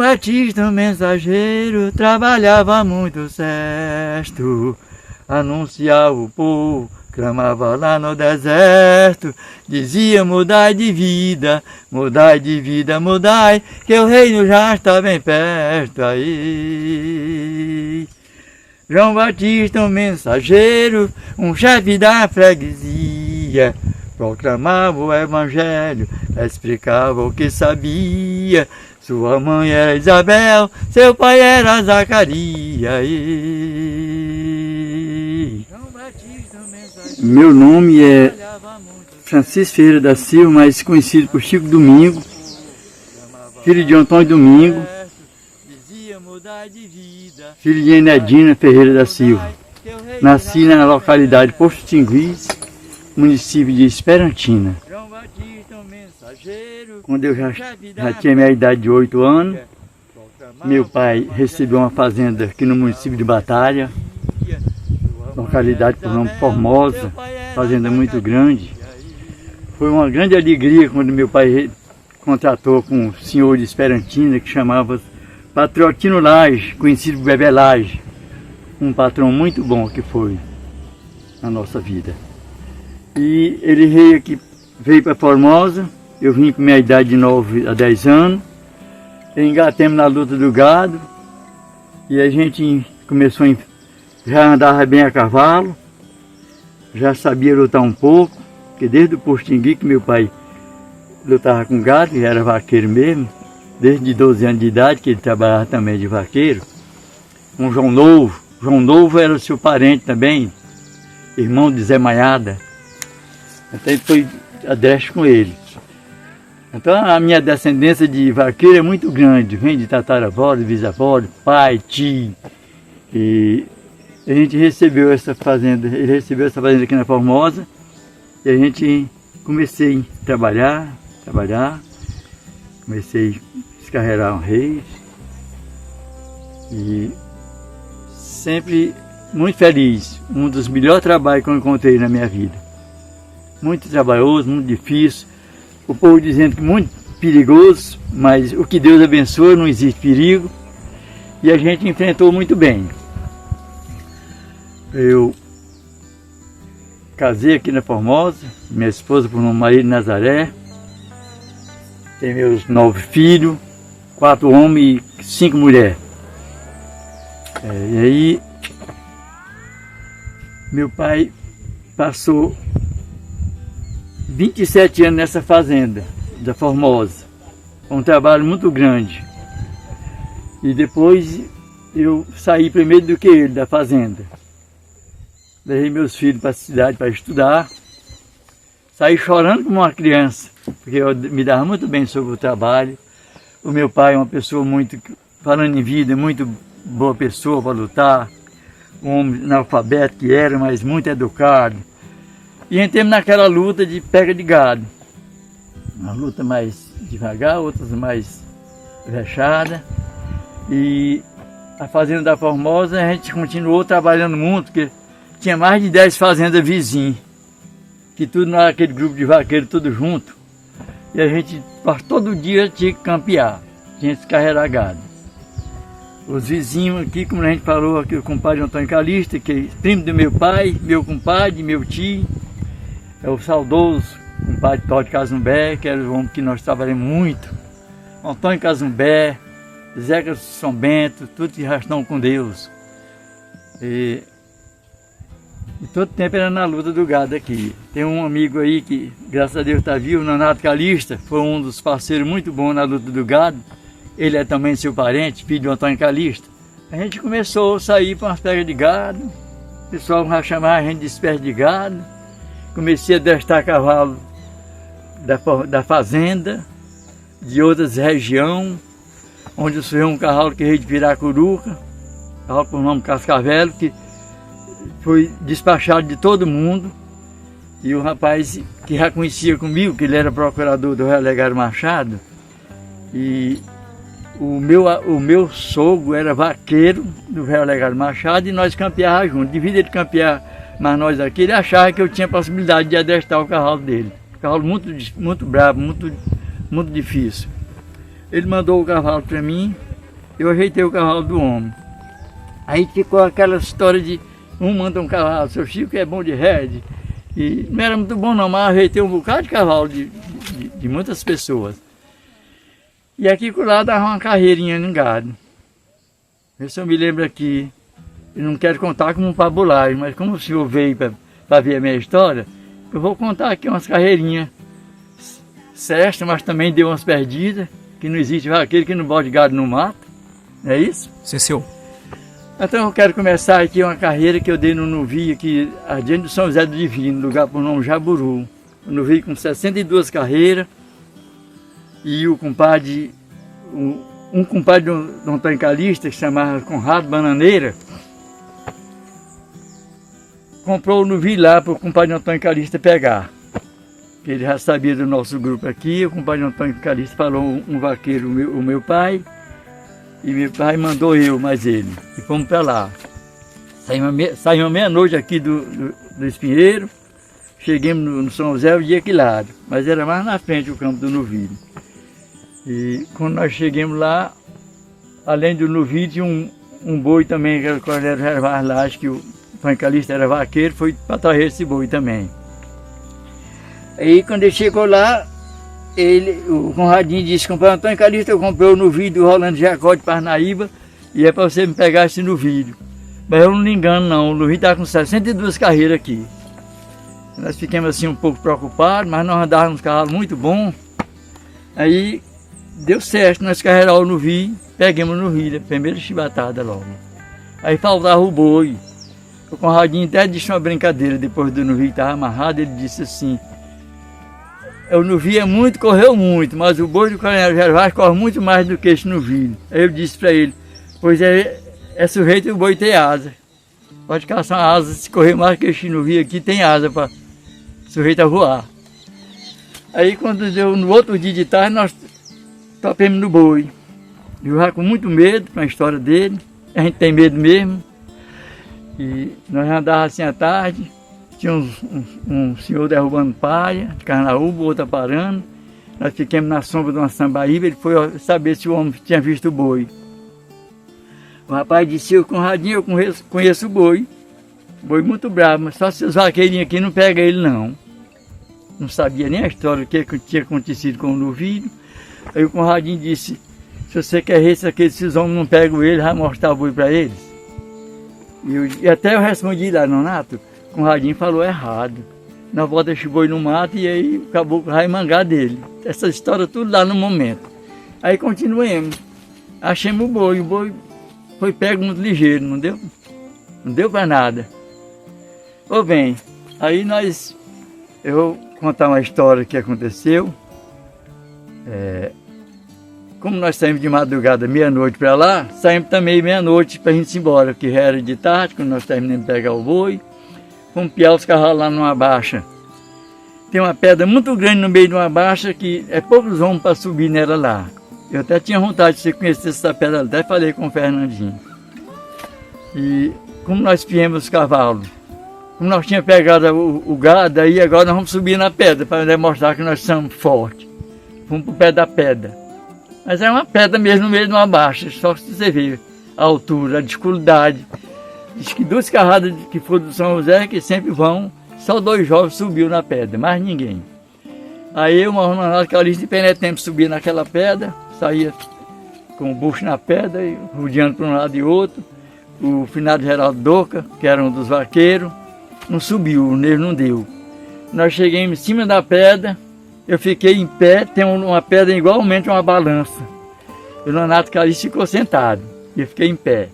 Batista, o mensageiro, trabalhava muito certo, anunciava o povo, clamava lá no deserto, dizia mudai de vida, mudai de vida, mudai, que o reino já está bem perto aí. João Batista, um mensageiro, um chefe da freguesia, proclamava o evangelho, explicava o que sabia. Sua mãe era Isabel, seu pai era Zacarias. Meu nome é Francisco Ferreira da Silva, mais conhecido por Chico Domingo, filho de Antônio Domingo, filho de Enedina Ferreira da Silva. Nasci na localidade de Posto Tingüiz, município de Esperantina. Quando eu já tinha minha idade de 8 anos, meu pai recebeu uma fazenda aqui no município de Batalha, localidade por nome Formosa, fazenda muito grande. Foi uma grande alegria quando meu pai contratou com um senhor de Esperantina que chamava Patriotino Lage, conhecido por Bebé Lage, um patrão muito bom que foi na nossa vida. E ele veio para Formosa, eu vim com minha idade de 9 a 10 anos, engatemos na luta do gado e a gente começou, já andava bem a cavalo, já sabia lutar um pouco, porque desde o Postingui que meu pai lutava com gado, ele era vaqueiro mesmo, desde 12 anos de idade que ele trabalhava também de vaqueiro, com João Novo. João Novo era o seu parente também, irmão de Zé Maiada, então ele foi adreste com ele. Então a minha descendência de vaqueiro é muito grande, vem de tataravó, de bisavó, de pai, tio. E a gente recebeu essa fazenda, ele recebeu essa fazenda aqui na Formosa, e a gente comecei a trabalhar, comecei a descarregar um reis, e sempre muito feliz, um dos melhores trabalhos que eu encontrei na minha vida. Muito trabalhoso, muito difícil, o povo dizendo que muito perigoso, mas o que Deus abençoa, não existe perigo, e a gente enfrentou muito bem. Eu casei aqui na Formosa, minha esposa por nome Maria de Nazaré, tenho meus 9 filhos, 4 homens e 5 mulheres. E aí, meu pai passou 27 anos nessa fazenda da Formosa, um trabalho muito grande. E depois eu saí primeiro do que ele da fazenda. Levei meus filhos para a cidade para estudar, saí chorando como uma criança, porque eu me dava muito bem sobre o trabalho. O meu pai é uma pessoa muito, falando em vida, muito boa pessoa para lutar, um homem analfabeto que era, mas muito educado. E entramos naquela luta de pega de gado. Uma luta mais devagar, outras mais vexada. E a fazenda da Formosa a gente continuou trabalhando muito, porque tinha mais de 10 fazendas vizinhas, que tudo não era aquele grupo de vaqueiros, tudo junto. E a gente todo dia tinha que campear, tinha que descarregar gado. Os vizinhos aqui, como a gente falou aqui, o compadre Antônio Calista, que é primo do meu pai, meu compadre, meu tio, é o saudoso compadre Tó de Cazumbé, que era o homem que nós trabalhamos muito. Antônio Cazumbé, Zeca São Bento, todos que já estão com Deus. E todo tempo era na luta do gado aqui. Tem um amigo aí que, graças a Deus, está vivo, o Nonato Calista, foi um dos parceiros muito bons na luta do gado. Ele é também seu parente, filho do Antônio Calista. A gente começou a sair para umas pegas de gado, o pessoal já chamava a gente de espécie de gado. Comecei a adestrar cavalo da fazenda, de outras regiões, onde eu sou um cavalo que veio de Piracuruca, cavalo por nome Cascavel, que foi despachado de todo mundo. E o rapaz que já conhecia comigo, que ele era procurador do Real Legário Machado, e o meu sogro era vaqueiro do Real Legário Machado, e nós campeávamos juntos. Devido a ele campear mais nós aqui, ele achava que eu tinha possibilidade de adestrar o cavalo dele. Um cavalo muito bravo, muito difícil. Ele mandou o cavalo para mim, eu ajeitei o cavalo do homem. Aí ficou aquela história de um manda um cavalo, seu Chico é bom de rede. E não era muito bom não, mas ajeitei um bocado de cavalo de muitas pessoas. E aqui por lá dava uma carreirinha no gado. Eu só me lembro aqui, eu não quero contar como um fabulagem, mas como o senhor veio para ver a minha história, eu vou contar aqui umas carreirinhas certas, mas também deu umas perdidas, que não existe vaqueiro que não bota gado no mato, não é isso? Sim, senhor. Então eu quero começar aqui uma carreira que eu dei no Nuvi, aqui adiante do São José do Divino, lugar por nome Jaburu. O Nuvi com 62 carreiras, e o compadre, um compadre do Antônio Calista, que se chamava Conrado Bananeira, comprou o Nuvi lá para o compadre Antônio Calista pegar. Ele já sabia do nosso grupo aqui, o compadre Antônio Calista falou um vaqueiro, o meu pai, e meu pai mandou eu, mais ele, e fomos para lá. Saímos meia-noite aqui do Espinheiro, cheguemos no São José, o dia que lado, mas era mais na frente o campo do Nuvi. E quando nós chegamos lá, além do Nuvi, tinha um boi também, que era o Coronel Gervais lá, acho que o Antônio Calista era vaqueiro, foi para trazer esse boi também. Aí quando ele chegou lá, o Conradinho disse, compadre Antônio Calista, eu comprei o Nuvi do Rolando Jacó de Parnaíba, e é para você me pegar esse Nuvi. Mas eu não me engano não, o Nuvi está com 62 carreiras aqui. Nós ficamos assim um pouco preocupados, mas nós andávamos com um cavalo muito bom. Aí deu certo, nós carregamos o Nuvi, pegamos o Nuvi, a primeira chibatada logo. Aí faltava o boi. O Conradinho até disse uma brincadeira, depois do Nuvi que estava amarrado, ele disse assim, o Nuvi correu muito, mas o boi do Coronel Gervais corre muito mais do que esse Nuvi. Aí eu disse para ele, pois é sujeito o boi ter asa. Pode caçar uma asa, se correr mais que esse Nuvi aqui, tem asa para sujeito a voar. Aí quando deu no outro dia de tarde, nós topemos no boi. Eu já com muito medo com a história dele, a gente tem medo mesmo. E nós andávamos assim à tarde, tinha um senhor derrubando palha, de carnaúba, outro parando. Nós ficamos na sombra de uma sambaíba, ele foi saber se o homem tinha visto o boi. O rapaz disse, eu Conradinho, eu conheço o boi muito bravo, mas só se os vaqueirinhos aqui não pegam ele não. Não sabia nem a história, o que tinha acontecido com o Nuvi. Aí o Conradinho disse, se você quer ver se esses homens não pegam ele, vai mostrar o boi para eles. E até eu respondi lá, Nonato, o Conradinho falou errado. Nós botamos esse boi no mato e aí o caboclo vai mangar dele. Essa história tudo lá no momento. Aí continuemos. Achamos o boi foi pego muito ligeiro, não deu para nada. Ô bem, aí eu vou contar uma história que aconteceu. Como nós saímos de madrugada, meia-noite para lá, saímos também meia-noite para a gente ir embora, porque já era de tarde, quando nós terminamos de pegar o boi. Fomos piar os cavalos lá numa baixa. Tem uma pedra muito grande no meio de uma baixa que é poucos homens para subir nela lá. Eu até tinha vontade de você conhecer essa pedra, até falei com o Fernandinho. E como nós piemos os cavalos, como nós tínhamos pegado o gado, aí agora nós vamos subir na pedra para demonstrar que nós somos fortes. Fomos para o pé da pedra. Mas é uma pedra mesmo no meio de uma baixa, só que você vê a altura, a dificuldade. Diz que 2 carradas que foram do São José, que sempre vão, só 2 jovens subiu na pedra, mais ninguém. Aí eu, uma Ronaldo Calista, em penetremos, subia naquela pedra, saía com o bucho na pedra, e rodeando para um lado e outro. O finado Geraldo Doca, que era um dos vaqueiros, não subiu, nele não deu. Nós chegamos em cima da pedra, eu fiquei em pé, tem uma pedra igualmente uma balança. O Nonato Calista ficou sentado, e eu fiquei em pé.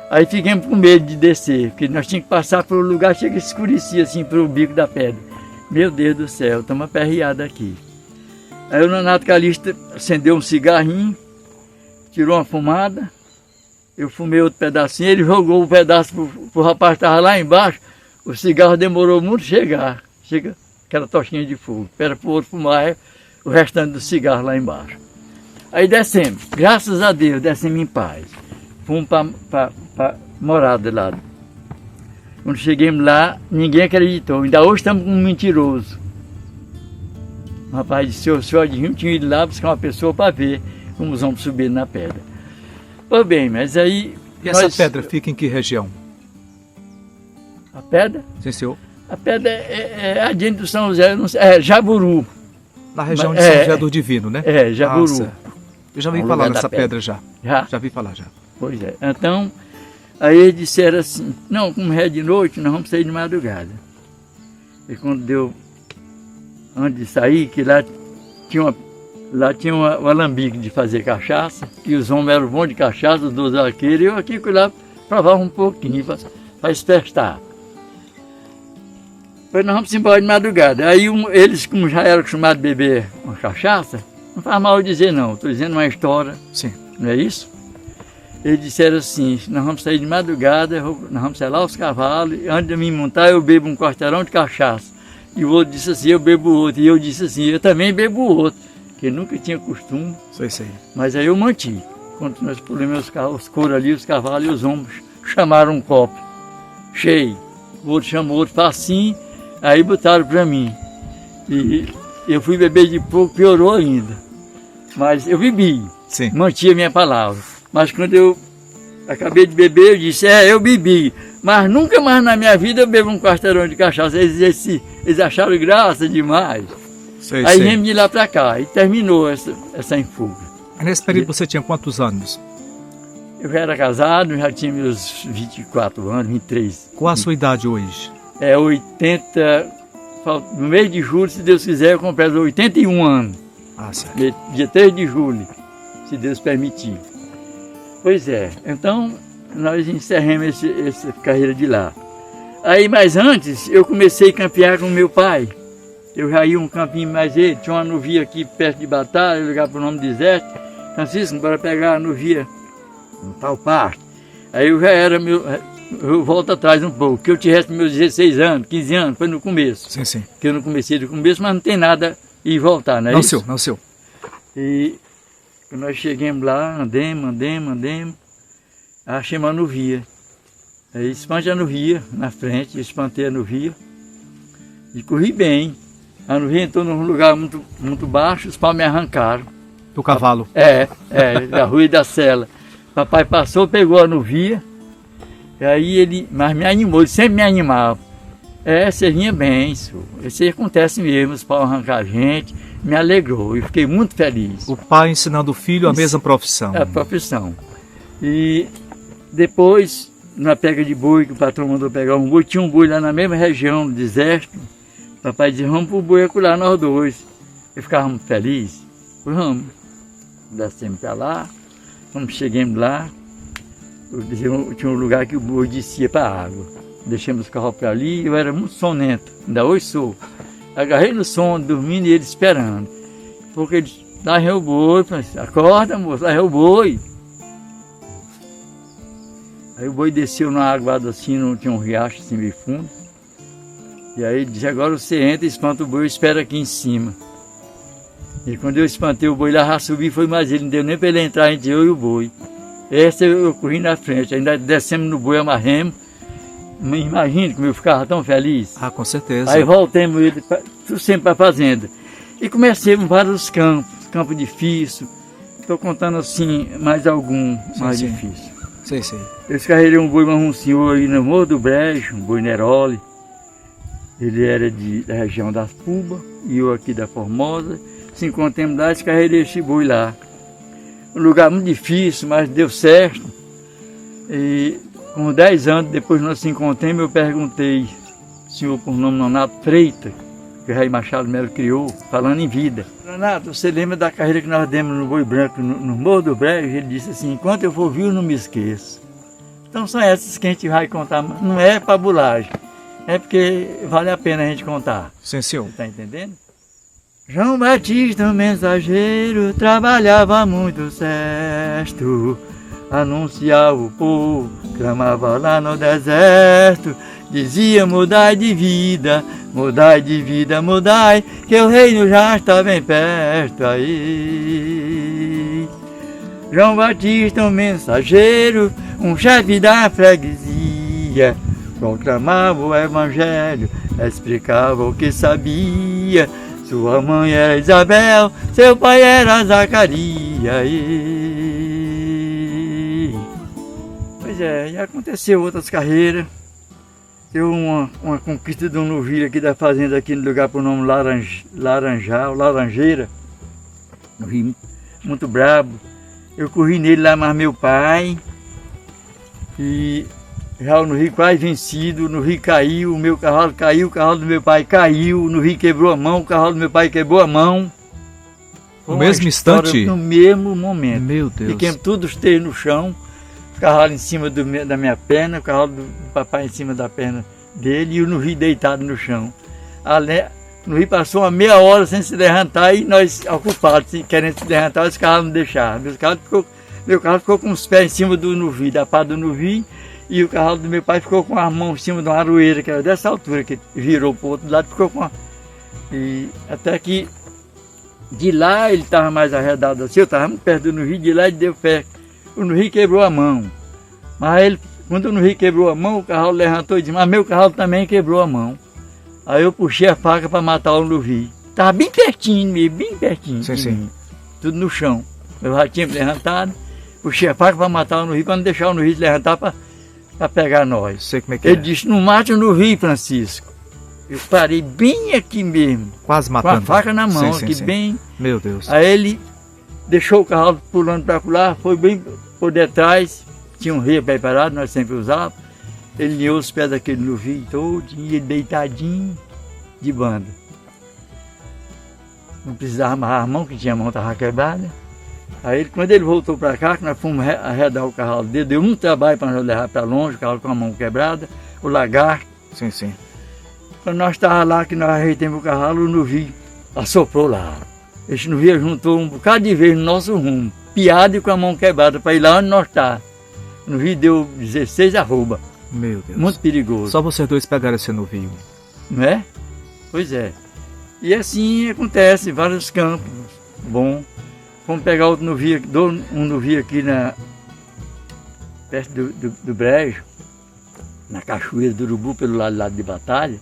Aí ficamos com medo de descer, porque nós tínhamos que passar por um lugar, chega e escurecia assim para o bico da pedra. Meu Deus do céu, estamos aperreados aqui. Aí o Nonato Calista acendeu um cigarrinho, tirou uma fumada, eu fumei outro pedacinho, ele jogou o pedaço para o rapaz que estava lá embaixo, o cigarro demorou muito a chegar, chega aquela tochinha de fogo, espera para o outro fumar o restante do cigarro lá embaixo. Aí descemos, graças a Deus, descemos em paz. Fomos para a morada lá. Quando chegamos lá, ninguém acreditou. Ainda hoje estamos com um mentiroso. O rapaz disse, o senhor adivinha, tinha ido lá buscar uma pessoa para ver como os homens subiram na pedra. Pô, bem, mas aí... E essa pedra fica em que região? A pedra? Sim, senhor. A pedra é adiante do São José, não sei, é Jaburu. Na região de São José do Divino, né? É, Jaburu. Eu já vi falar nessa pedra já. Já vi falar já. Pois é. Então, aí eles disseram assim, não, como é de noite, nós vamos sair de madrugada. E quando deu, antes de sair, que lá tinha um alambique de fazer cachaça, e os homens eram bons de cachaça, os 2 arqueiros, e eu aqui fui lá provava um pouquinho para experimentar. Depois nós vamos embora de madrugada. Aí eles, como já eram acostumados a beber uma cachaça, não faz mal dizer não, estou dizendo uma história, sim, não é isso? Eles disseram assim, nós vamos sair de madrugada, nós vamos selar os cavalos, e antes de me montar eu bebo um quarteirão de cachaça. E o outro disse assim, eu bebo outro. E eu disse assim, eu também bebo outro, que nunca tinha costume. Sei. Mas aí eu mantive. Quando nós pulamos os couros ali, os cavalos e os homens chamaram um copo cheio. O outro chamou outro facinho, aí botaram para mim. E eu fui beber de pouco, piorou ainda. Mas eu bebi, sim, mantinha minha palavra. Mas quando eu acabei de beber, eu disse, eu bebi. Mas nunca mais na minha vida eu bebo um quarteirão de cachaça. Eles acharam graça demais. Aí viemos de lá para cá e terminou essa infuga. Nesse período você tinha quantos anos? Eu já era casado, já tinha meus 24 anos, 23. Qual a sua idade hoje? É 80, no mês de julho, se Deus quiser, eu completo 81 anos. Ah, certo. Dia 3 de julho, se Deus permitir. Pois é, então nós encerramos essa carreira de lá. Aí, mas antes, eu comecei a campear com meu pai. Eu já ia um campinho mais ele, tinha uma nuvia aqui perto de Batalha, eu ligava para o nome de Zé. Francisco, bora pegar a nuvia em tal parte. Aí eu já era eu volto atrás um pouco, que eu tivesse meus 16 anos, 15 anos, foi no começo. Sim. Que eu não comecei do começo, mas não tem nada ir voltar, não é isso? Não seu. E nós chegamos lá, andemos, achei uma nuvia. Aí espantei a nuvia na frente, espantei a nuvia e corri bem. A nuvia entrou num lugar muito, muito baixo, os paus me arrancaram. Do cavalo? Da rua e da cela. Papai passou, pegou a nuvia, e aí mas me animou, ele sempre me animava. Você vinha bem, isso acontece mesmo, os paus arrancar a gente, me alegrou, eu fiquei muito feliz. O pai ensinando o filho a mesma profissão. A profissão. E depois, na pega de boi, que o patrão mandou pegar um boi, tinha um boi lá na mesma região do deserto. Papai dizia, vamos pro boi acolá nós dois. Eu ficava muito feliz. Vamos. Descemos para lá, quando chegamos lá, tinha um lugar que o boi descia para a água. Deixamos o carro para ali, eu era muito sonento, ainda hoje sou. Agarrei no sono, dormindo e ele esperando. Porque ele, lá é o boi, acorda moço, lá é o boi. Aí o boi desceu na água assim, tinha um riacho assim meio fundo. E aí ele disse, agora você entra, espanta o boi e espera aqui em cima. E quando eu espantei o boi lá, já subi, foi mais ele, não deu nem para ele entrar entre eu e o boi. Essa eu corri na frente, ainda descemos no boi, amarremos. Imagina como eu ficava tão feliz. Ah, com certeza. Aí voltemos ele sempre para a fazenda. E comecei vários campos difíceis. Estou contando assim, mais algum mais difícil. Sei. Eu descarreguei um boi um senhor aí no Morro do Brejo, um boi Neroli. Ele era da região das Pubas e eu aqui da Formosa. Se encontramos lá, descarreguei esse boi lá. Um lugar muito difícil, mas deu certo. E com 10 anos depois nós nos encontramos, eu perguntei, senhor por nome Nonato Freitas, que o Jair Machado Melo criou, falando em vida. Nonato, você lembra da carreira que nós demos no boi branco no Morro do Brejo? Ele disse assim, enquanto eu for vivo, não me esqueço. Então são essas que a gente vai contar, não é fabulagem, é porque vale a pena a gente contar. Sim, senhor. Está entendendo? João Batista, o mensageiro, trabalhava muito certo, anunciava o povo, clamava lá no deserto, dizia mudai de vida, mudai, que o reino já está bem perto aí. João Batista, o mensageiro, um chefe da freguesia, proclamava o evangelho, explicava o que sabia. Sua mãe era Isabel, seu pai era Zacarias. Pois é, e aconteceu outras carreiras. Teve uma conquista de um novilho aqui da fazenda, aqui no lugar por nome Laranjeira. Novilho muito brabo. Eu corri nele lá, mas meu pai. E já no rio quase vencido, no rio caiu, o meu cavalo caiu, o cavalo do meu pai caiu, no rio quebrou a mão, o cavalo do meu pai quebrou a mão. No mesmo instante? No mesmo momento. Meu Deus. Fiquemos todos os três no chão, o cavalo em cima da minha perna, o cavalo do papai em cima da perna dele e o Nuhi deitado no chão. O Nuhi passou uma meia hora sem se levantar e nós ocupados, querendo se levantar, os cavalos não deixaram. Meu cavalo ficou com os pés em cima do Nuhi, da pá do Nuhi, e o cavalo do meu pai ficou com as mãos em cima de uma aroeira, que era dessa altura, que virou para o outro lado, ficou com E até que de lá ele estava mais arredado assim, eu estava muito perto do Nuhi, de lá ele deu pé. O Nuhi quebrou a mão. Mas quando o Nuhi quebrou a mão, o cavalo levantou e disse, mas meu cavalo também quebrou a mão. Aí eu puxei a faca para matar o Nuhi. Estava bem pertinho mesmo, bem pertinho. Sim, sim. Tudo no chão. Eu já tinha levantado, puxei a faca para matar o Nuhi, para não deixar o Nuhi se levantar para pegar nós. Sei como é que Ele disse, não mate o Nuhi, Francisco. Eu parei bem aqui mesmo. Quase matando. Com a faca na mão, sim, aqui sim. bem. Meu Deus. Aí ele deixou o cavalo pulando para lá, foi bem por detrás, tinha um rei preparado, nós sempre usávamos. Ele linhou os pés daquele Nuhi todinho, ele deitadinho de banda. Não precisava amarrar a mão, que tinha a mão estava quebrada. Aí quando ele voltou para cá, que nós fomos arredar o cavalo dele, deu muito trabalho para nós levar para longe, o cavalo com a mão quebrada, o lagarto. Sim, sim. Quando nós estávamos lá, que nós arreitamos o cavalo, o Nuhi assoprou lá. Esse Nuhi juntou um bocado de vez no nosso rumo, piado e com a mão quebrada, para ir lá onde nós estávamos. O Nuhi deu 16 arroba. Meu Deus. Muito perigoso. Só vocês dois pegaram esse Nuhi. Não é? Pois é. E assim acontece em vários campos. Bom, vamos pegar outro Nuhi, um Nuhi aqui perto do Brejo, na Cachoeira do Urubu, pelo lado de Batalha.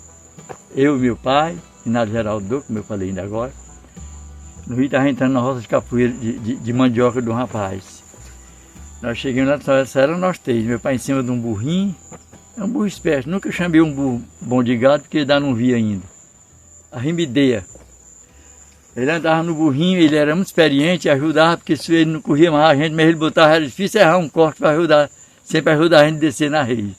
Eu e meu pai, Inácio Geraldo Duque, como eu falei ainda agora. O Nuhi estava entrando na roça de capoeira, de mandioca de um rapaz. Nós chegamos lá, essa era nós três, meu pai em cima de um burrinho, é um burro esperto, nunca chamei um burro bom de gado, porque ele não via ainda. A Rimideia. Ele andava no burrinho, ele era muito experiente, ajudava, porque se ele não corria mais a gente, mas ele botava, era difícil errar um corte para ajudar, sempre ajudar a gente a descer na rede.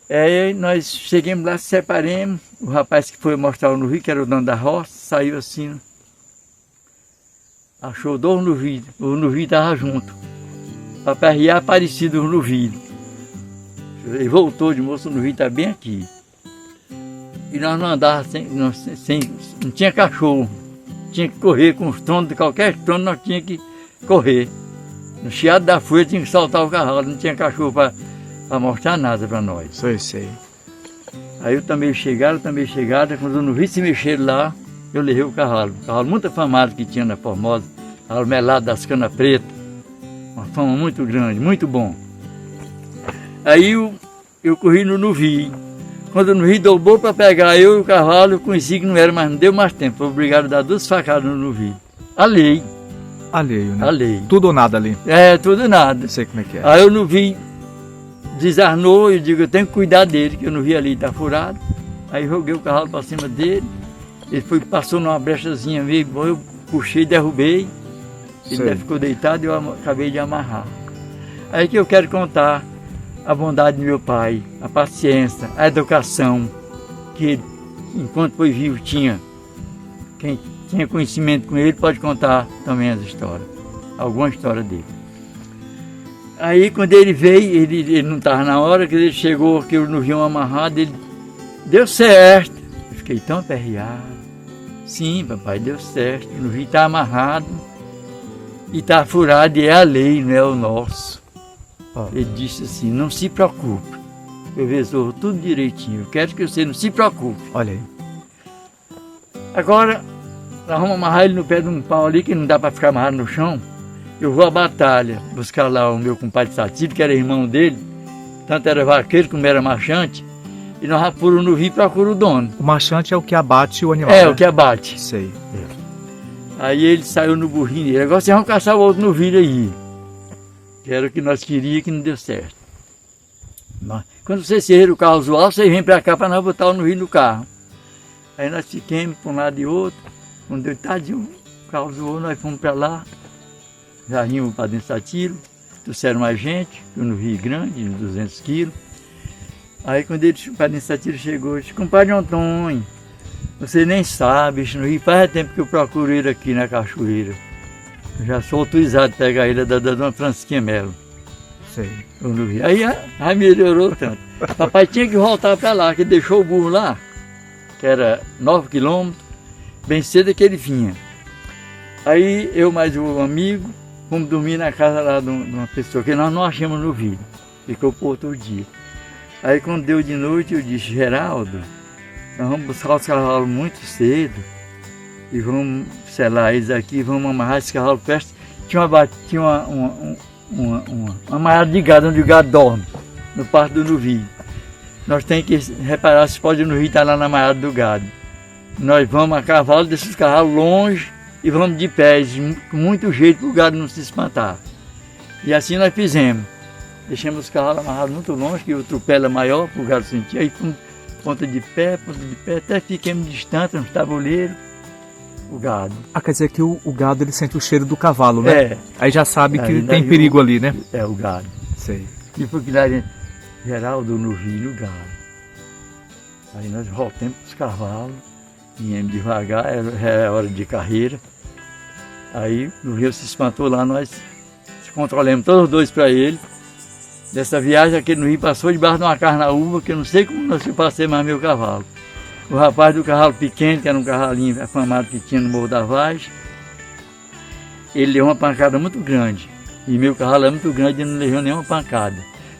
Aí nós chegamos lá, se separamos, o rapaz que foi mostrar o Nuhi, que era o dono da roça, saiu assim, achou dois Nuhi, o Nuhi estava junto, para perrear parecido o Nuhi. Ele voltou de moço, o Nuhi está bem aqui. E nós não andávamos não tinha cachorro, tinha que correr com os tronos, de qualquer trono nós tinha que correr. No chiado da folha tinha que soltar o cavalo, não tinha cachorro para mostrar nada para nós. Sei. Aí eu também chegaram, quando eu não vi se mexer lá, eu levei o cavalo muito afamado que tinha na Formosa, cavalo melado das canas pretas, uma fama muito grande, muito bom. Aí eu corri no Nuhi. Quando o Nuhi dobrou para pegar eu e o cavalo, eu conheci que não deu mais tempo, foi obrigado a dar 2 facadas no Nuhi. A lei. Alheio, né? A lei. Tudo ou nada ali. É, tudo nada. Sei como é que é. Aí eu não vi, desarnou, eu digo, eu tenho que cuidar dele, que eu não vi ali, está furado. Aí joguei o cavalo para cima dele, ele passou numa brechazinha meio, eu puxei, derrubei, ele ficou deitado e eu acabei de amarrar. Aí que eu quero contar a bondade do meu pai, a paciência, a educação, que ele, enquanto foi vivo tinha. Quem tinha conhecimento com ele pode contar também as histórias, alguma história dele. Aí quando ele veio, ele não estava na hora, que ele chegou, que eu não vi um amarrado, ele deu certo. Eu fiquei tão aperreado. Sim, papai, deu certo. Eu não vi, está amarrado e está furado, e é a lei, não é o nosso. Ele disse assim, não se preocupe, eu resolvo tudo direitinho, eu quero que você não se preocupe. Olha aí. Agora, nós vamos amarrar ele no pé de um pau ali, que não dá para ficar amarrado no chão. Eu vou à batalha, buscar lá o meu compadre Satílio, que era irmão dele, tanto era vaqueiro como era marchante, e nós apuramos no rio e procuramos o dono. O marchante é o que abate o animal, É, né? o que abate. Sei. Aí ele saiu no burrinho dele, agora vocês vão caçar o outro no rio aí. que era o que nós queríamos que não deu certo. Quando você serra o carro zoar, você vem para cá para nós botar no rio no carro. Aí nós ficamos para um lado e outro, quando deu tadinho, o carro zoou, nós fomos para lá, já rimos para dentro da tiro, trouxeram mais gente, no Rio Grande, uns 200 quilos. Aí quando ele, o padre Satiro chegou, disse, compadre Antônio, você nem sabe, isso no Rio faz tempo que eu procuro ele aqui na cachoeira. Eu já sou autorizado a pegar ele da dona Francisquinha Melo. Sei. No Rio. Aí melhorou tanto. Papai tinha que voltar para lá, que deixou o burro lá, que era 9 quilômetros, bem cedo que ele vinha. Aí eu mais um amigo, fomos dormir na casa lá de uma pessoa que nós não achamos no Rio. Ficou por outro dia. Aí quando deu de noite eu disse, Geraldo, nós vamos buscar os cavalos muito cedo e vamos selar eles aqui, vamos amarrar esse cavalo perto. Tinha uma maiada de gado, onde o gado dorme, no Parque do Novilho. Nós temos que reparar se pode no Rio estar lá na maiada do gado. Nós vamos a cavalo, desses cavalos longe e vamos de pés, com muito jeito para o gado não se espantar. E assim nós fizemos. Deixamos os cavalos amarrados muito longe, que o tropelo é maior, para o gado sentir. Aí fomos ponta de pé, até fiquemos distantes, nos tabuleiros, o gado. Ah, quer dizer que o gado ele sente o cheiro do cavalo, né? É. Aí já sabe que Aí tem perigo ali, né? É, o gado. Sei. E porque lá dentro, Geraldo no Rio, o gado. Aí nós voltamos para os cavalos, viemos devagar, era hora de carreira. Aí no Rio se espantou lá, nós controlamos todos os dois para ele. Dessa viagem aqui no Rio passou debaixo de uma carnaúba, que eu não sei como nós passei mais meu cavalo. O rapaz do cavalo pequeno, que era um cavalinho afamado que tinha no Morro da Vaz, ele deu uma pancada muito grande. E meu cavalo é muito grande e não levou nenhuma pancada.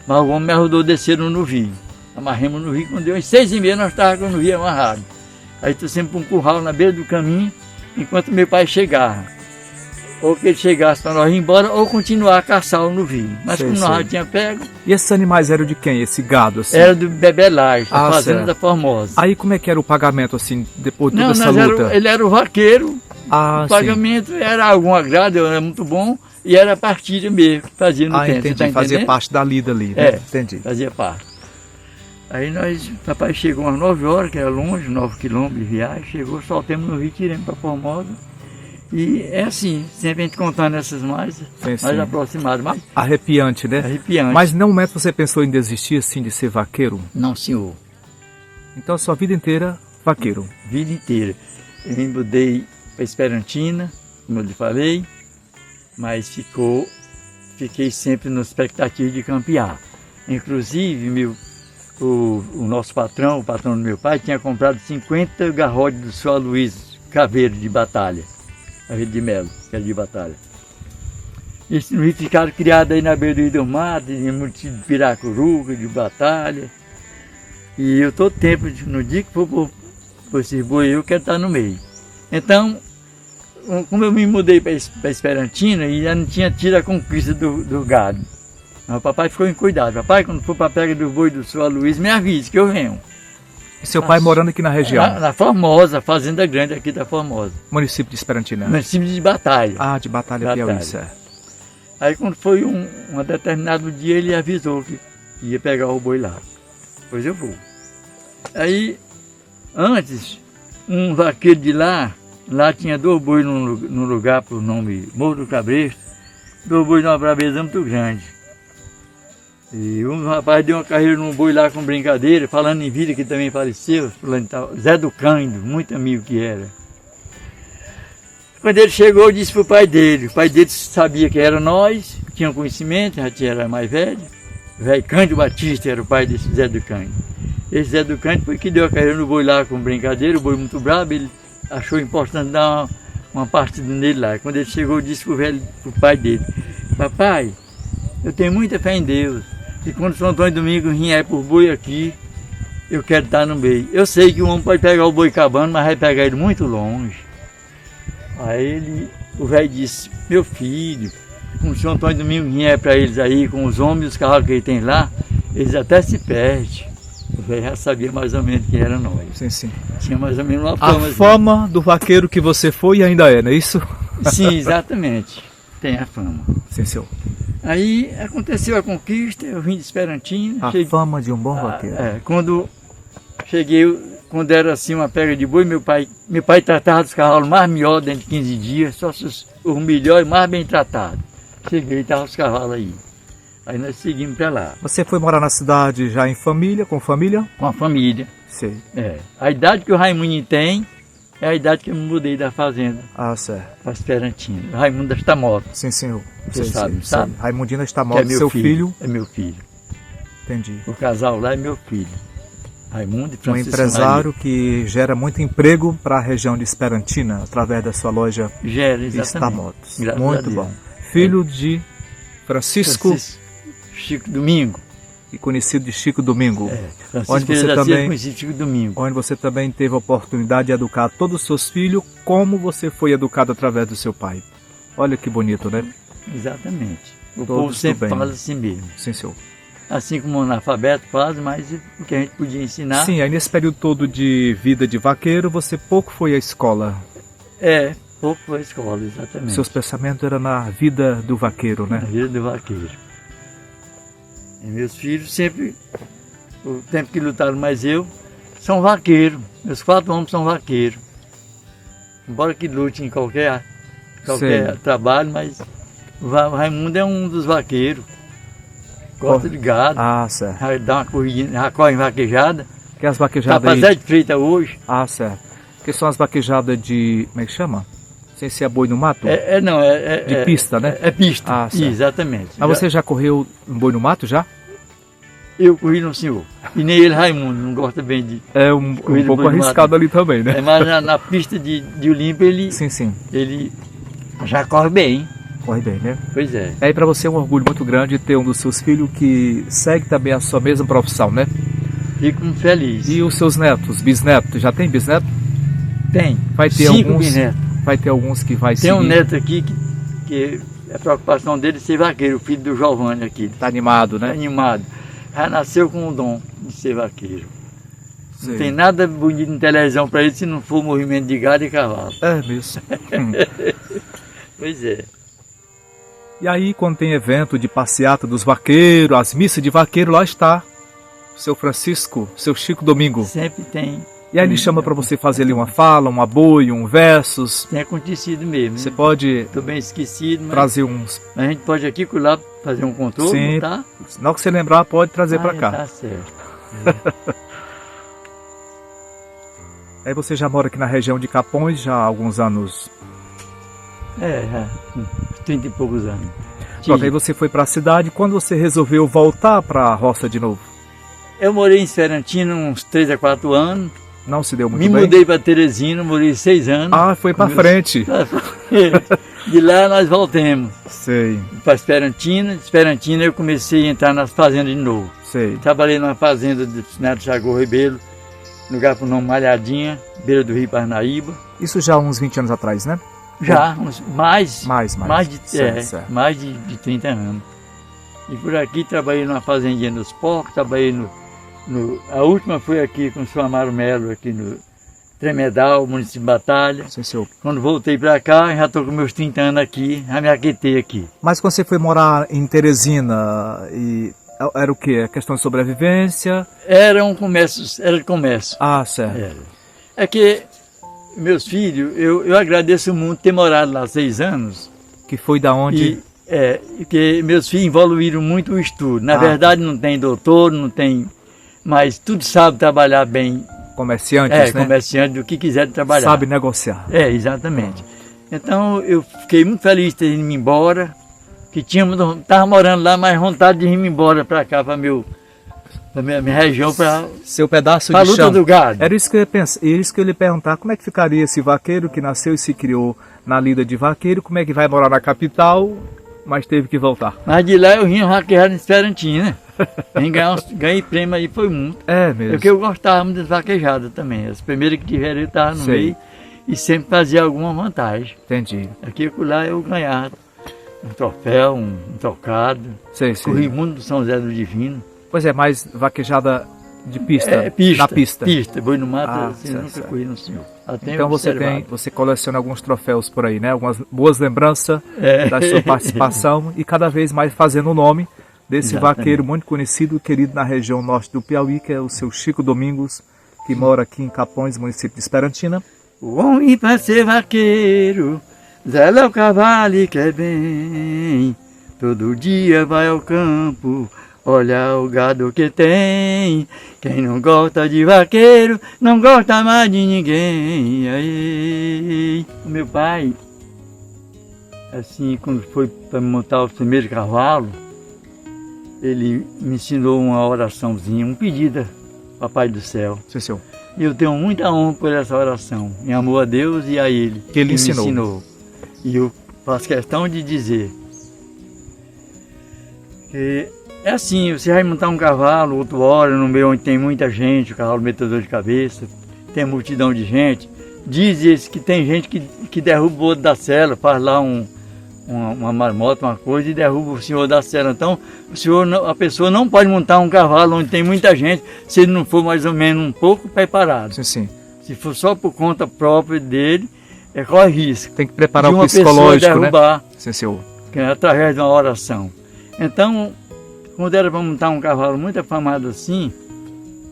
Mas o homem me ajudou a descer no Rio. Amarremos no Rio, quando deu umas 6h30 nós estávamos no Rio amarrado. Aí estou sempre um curral na beira do caminho, enquanto meu pai chegava. Ou que ele chegasse para nós ir embora, ou continuar a caçá-lo no Rio. Mas como nós já tínhamos pego... E esses animais eram de quem, esse gado? Assim? Era do Bebelage, da fazenda da Formosa. Aí como é que era o pagamento, assim, depois de toda essa luta? Ele era o vaqueiro, o pagamento era algum agrado, era muito bom, e era a partilha mesmo que fazia no tempo. Entendi, fazia parte da lida ali, né? Entendi. Fazia parte. Aí nós, papai chegou às 9 horas, que era longe, 9 quilômetros de viagem, chegou, soltamos no Rio, tiramos para Formosa. E é assim, sempre a gente contando essas mais aproximadas. Mais arrepiante, né? Arrepiante. Mas em nenhum momento você pensou em desistir, assim, de ser vaqueiro? Não, senhor. Então a sua vida inteira, vaqueiro? Vida inteira. Eu me mudei para Esperantina, como eu lhe falei, mas fiquei sempre na expectativa de campear. Inclusive, o nosso patrão, o patrão do meu pai, tinha comprado 50 garrotes do São Luís Caveiro de batalha. A Rede de Melo, que era de batalha. Eles ficaram criados aí na beira do Rio do Mato, de piracuruca, de batalha. E eu todo tempo, no dia que for por esses boi, eu quero estar no meio. Então, como eu me mudei para Esperantina, e já não tinha tido a conquista do gado. Mas o papai ficou em cuidado. Papai, quando for para a pega do boi do São Luís, me avise que eu venho. E seu pai morando aqui na região? Na Formosa, fazenda grande aqui da Formosa. Município de Esperantina? Município de Batalha. Ah, de Batalha, Piauí, certo. Aí quando foi um determinado dia, ele avisou que ia pegar o boi lá. Pois eu vou. Aí, antes, um vaqueiro de lá tinha 2 bois num lugar por nome Morro do Cabresto, 2 bois de uma braveza muito grande. E um rapaz deu uma carreira num boi lá com brincadeira, falando em vida, que também faleceu, Zé do Cândido, muito amigo que era. Quando ele chegou, eu disse para o pai dele sabia que era nós, tinha conhecimento, já era mais velho, o velho Cândido Batista era o pai desse Zé do Cândido. Esse Zé do Cândido foi que deu a carreira no boi lá com brincadeira, o boi muito bravo, ele achou importante dar uma partida nele lá. Quando ele chegou, eu disse para o pai dele, papai, eu tenho muita fé em Deus. E quando São Antônio Domingo vier por boi aqui, eu quero estar no meio. Eu sei que o homem pode pegar o boi cabano, mas vai pegar ele muito longe. Aí o velho disse, meu filho, quando o São Antônio Domingo vier para eles aí, com os homens e os cavalos que ele tem lá, eles até se perdem. O velho já sabia mais ou menos quem era nós. Sim, sim. Tinha mais ou menos uma fama. A fama do vaqueiro que você foi e ainda é, não é isso? Sim, exatamente. Tem a fama. Sim, senhor. Aí aconteceu a conquista, eu vim de Esperantina. A fama de um bom vaqueiro. Quando cheguei, quando era assim uma pega de boi, meu pai tratava dos cavalos mais melhor dentro de 15 dias, só os melhores, mais bem tratados. Cheguei e estava os cavalos aí. Aí nós seguimos para lá. Você foi morar na cidade já em família, com família? Com a família. Sei. A idade que o Raimundo tem é a idade que eu me mudei da fazenda. Ah, certo. Para Esperantina. O Raimundo está morto. Sim, senhor. Você sabe? Raimundina está Que morto. é meu Seu filho? É meu filho. Entendi. O casal lá é meu filho. Raimundo e Francisco. Um empresário que gera muito emprego para a região de Esperantina, através da sua loja Gera, exatamente. Estamotos. Graças a Muito Deus. bom. Filho de Francisco Chico Domingo. e conhecido de Chico Domingo. Francisco Onde você também, conhecido Chico Domingo. onde você também teve a oportunidade de educar todos os seus filhos, como você foi educado através do seu pai. Olha que bonito, né? Exatamente. O Todos povo sempre do bem. fala assim mesmo. Sim, senhor. Assim como o analfabeto faz, mas o que a gente podia ensinar. Sim, aí nesse período todo de vida de vaqueiro, você pouco foi à escola. Pouco foi a escola, exatamente. Seus pensamentos eram na vida do vaqueiro, Na né? vida do vaqueiro. E meus filhos sempre, o tempo que lutaram mais eu, são vaqueiros. Meus 4 homens são vaqueiros. Embora que lute em qualquer Sei. trabalho, mas o Raimundo é um dos vaqueiros. Gosta de gado. Ah, certo. Já dá uma corridinha, já corre em vaquejada. Que as Tá vaquejadas pra aí... Zé de Freitas hoje. Ah, certo. Que são as vaquejadas de... Como é que chama? Sem ser boi no mato? De pista, né? É pista, Ah, certo. exatamente. Mas você já correu um boi no mato, já? Eu corri no senhor. E nem ele, Raimundo, não gosta bem de... É um Corrida pouco boi no arriscado mato. ali também, né? Mas na pista de Olímpia Sim, sim. ele já corre bem. Corre bem, né? Pois é. E aí para você é um orgulho muito grande ter um dos seus filhos que segue também a sua mesma profissão, né? Fico muito feliz. E os seus netos, bisnetos, já tem bisneto? Tem. Vai ter 5 alguns, bisnetos. vai ter alguns que vai Tem seguir. um neto aqui que a preocupação dele é ser vaqueiro, o filho do Giovanni aqui. Tá animado, Tá né? animado. Já nasceu com o dom de ser vaqueiro. Sei. Não tem nada bonito em televisão para ele se não for movimento de gado e cavalo. É mesmo. Pois é. E aí quando tem evento de passeata dos vaqueiros, as missas de vaqueiro, lá está o seu Francisco, seu Chico Domingo. Sempre tem. E aí ele chama para você fazer ali uma fala, um aboio, um versos. Tem acontecido mesmo. Você pode Estou bem esquecido, mas trazer uns... a gente pode aqui lá fazer um controle, Sim. tá? Na hora que você lembrar, pode trazer para cá. Tá certo. Aí você já mora aqui na região de Capões já há alguns anos. Já, uns 30 e poucos anos. Pronto, aí você foi para a cidade. Quando você resolveu voltar para a roça de novo? Eu morei em Esperantina uns 3 a 4 anos. Não se deu muito Me bem? mudei para Teresina, morei 6 anos. Ah, foi para frente. De lá nós voltamos Sei, para Esperantina. De Esperantina eu comecei a entrar nas fazendas de novo. sei. Trabalhei numa fazenda de Neto Chagô Ribeiro, lugar por nome Malhadinha, beira do Rio Parnaíba. Isso já há uns 20 anos atrás, né? Já, mais de Certo. 30 anos. E por aqui trabalhei numa fazendinha nos porcos, trabalhei a última foi aqui com o senhor Amaro Melo, aqui no Tremedal, município de Batalha. Sim, senhor. Quando voltei para cá, já estou com meus 30 anos aqui, já me aquetei aqui. Mas quando você foi morar em Teresina, era o quê? A questão de sobrevivência? Era de comércio. Ah, certo. É que meus filhos, eu agradeço muito ter morado lá 6 anos. Que foi da onde? Porque meus filhos evoluíram muito o estudo. Na verdade não tem doutor, não tem, mas tudo sabe trabalhar bem. Comerciantes, né? Comerciante, do que quiser trabalhar. Sabe negociar. Exatamente. Então eu fiquei muito feliz de ter ido embora, que estava morando lá, mas vontade de ir embora para cá, para minha região, para Seu pedaço a de luta chão. do gado. Era isso que eu ia pensar, isso que eu ia lhe perguntar, como é que ficaria esse vaqueiro que nasceu e se criou na lida de vaqueiro, como é que vai morar na capital, mas teve que voltar? Mas de lá eu vim vaquejado em Esperantina. Ganhei prêmio aí, foi muito. É mesmo. Porque eu gostava muito das vaquejadas também. As primeiras que tiveram eu estava no Sei. meio e sempre fazia alguma vantagem. Entendi. Aqui e lá eu ganhava um troféu, um tocado. Sei. Corri muito do São José do Divino. Pois é, mas vaquejada De pista? Pista. Na pista. Pista. Boi no mato, Certo, nunca certo. corri no senhor. Então você coleciona alguns troféus por aí, né? Algumas boas lembranças da sua participação e cada vez mais fazendo o nome desse Exatamente. vaqueiro muito conhecido, querido na região norte do Piauí, que é o seu Chico Domingos, que mora aqui em Capões, município de Esperantina. O homem para ser vaqueiro, zela o cavalo e quer bem. Todo dia vai ao campo, olha o gado que tem. Quem não gosta de vaqueiro, não gosta mais de ninguém. Aí. O meu pai, assim, quando foi para montar o primeiro cavalo, ele me ensinou uma oraçãozinha, um pedido, Papai do Céu. Sim, senhor. E eu tenho muita honra por essa oração, em amor a Deus e a Ele, Que Ele me ensinou. E eu faço questão de dizer que é assim, você vai montar um cavalo, outro hora, no meio onde tem muita gente, o cavalo mete dor de cabeça, tem multidão de gente. Diz esse que tem gente que derruba o outro da cela, faz lá uma marmota, uma coisa, e derruba o senhor da cela. Então, a pessoa não pode montar um cavalo onde tem muita gente, se ele não for mais ou menos um pouco preparado. Sim, sim. Se for só por conta própria dele, corre risco. Tem que preparar de o uma psicológico, pessoa derrubar, né? Sim, senhor. Através de uma oração. Então, quando era para montar um cavalo muito afamado assim,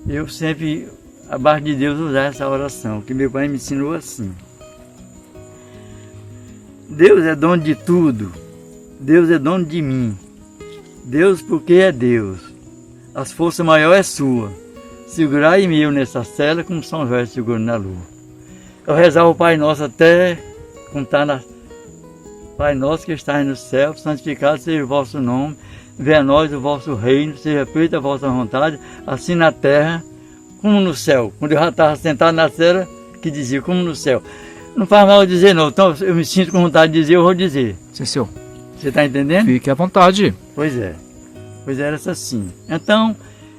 eu sempre, abaixo de Deus, usava essa oração, que meu pai me ensinou assim. Deus é dono de tudo, Deus é dono de mim. Deus porque é Deus, as forças maiores é sua. Segurai-me eu nessa cela como São Jorge seguro na lua. Eu rezava o Pai Nosso até contar na Pai Nosso que estás no céu, santificado seja o vosso nome, venha a nós o vosso reino, seja feita a vossa vontade, assim na terra como no céu. Quando eu já estava sentado na cela, que dizia, como no céu. Não faz mal dizer não, então eu me sinto com vontade de dizer, eu vou dizer. Sim, senhor. Você está entendendo? Fique à vontade. Pois é, era assim. Então,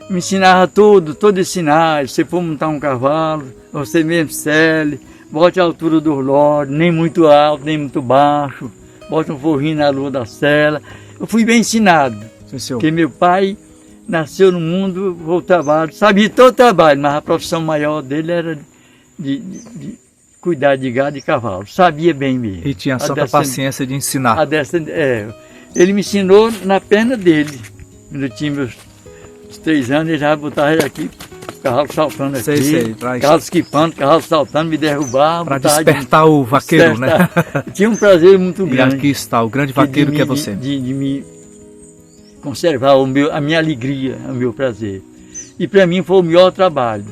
me ensinava todo esse sinal, se for montar um cavalo, você mesmo cele, bote a altura dos lógios, nem muito alto, nem muito baixo, bote um forrinho na lua da cela. Eu fui bem ensinado, Sim, senhor. porque meu pai nasceu no mundo, o trabalho, sabia todo o trabalho, mas a profissão maior dele era de cuidar de gado e cavalo, sabia bem mesmo. E tinha santa paciência de ensinar. Ele me ensinou na perna dele, quando eu tinha meus 3 anos, ele já botava ele aqui, cavalo saltando aqui, cavalo esquipando, cavalo saltando, me derrubava. Para despertar o vaqueiro, né? Tinha um prazer muito grande. E aqui está, o grande vaqueiro que é você. De me conservar a minha alegria, o meu prazer. E para mim foi o melhor trabalho.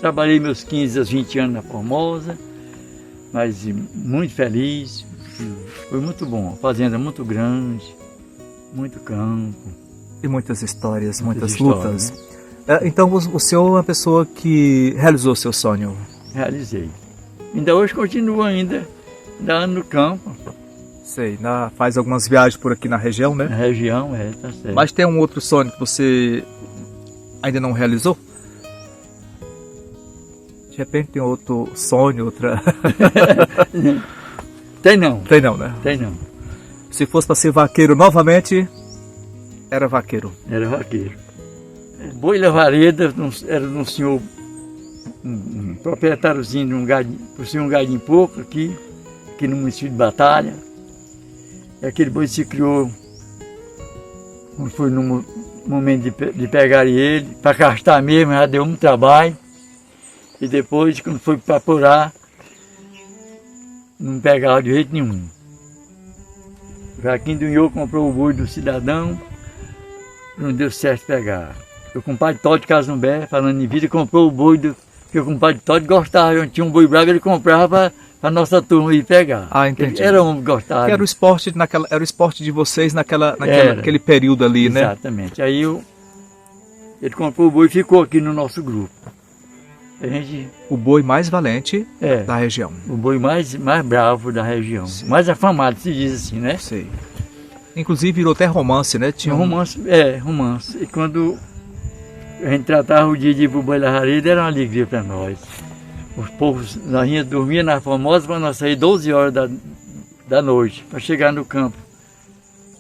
Trabalhei meus 15 aos 20 anos na Formosa, mas muito feliz, foi muito bom. Fazenda muito grande, muito campo. E muitas histórias, muitas histórias, lutas. né? Então o senhor é uma pessoa que realizou seu sonho? Realizei. Ainda hoje continuo andando no campo. Sei, faz algumas viagens por aqui na região, né? Na região, tá certo. Mas tem um outro sonho que você ainda não realizou? De repente tem outro sonho, outra... Tem não. Tem não, né? Tem não. Se fosse para ser vaqueiro novamente, era vaqueiro. Era vaqueiro. Boi Lavareda era de um senhor, um proprietáriozinho de um gadinho, possuía um gadinho pouco aqui no município de Batalha. E aquele boi se criou, quando foi no momento de pegar ele, para castar mesmo, já deu muito trabalho. E depois, quando foi para apurar, não pegava de jeito nenhum. O Joaquim do Inhô comprou o boi do cidadão, não deu certo pegar. O compadre Todd de Casumbé, falando em vida, comprou o boi que o compadre Todd gostava. Tinha um boi bravo, ele comprava para a nossa turma ir pegar. Ah, entendi. Era um que gostava. Era o esporte de vocês naquele período ali, né? Exatamente. Aí ele comprou o boi e ficou aqui no nosso grupo. O boi mais valente da região. O boi mais bravo da região. Sim. Mais afamado, se diz assim, né? Sei. Inclusive virou até romance, né? Tinha romance. E quando a gente tratava o dia de ir para o Boi Lavareda, era uma alegria para nós. Os povos, nós dormia na Formosa para nós sair 12 horas da noite, para chegar no campo.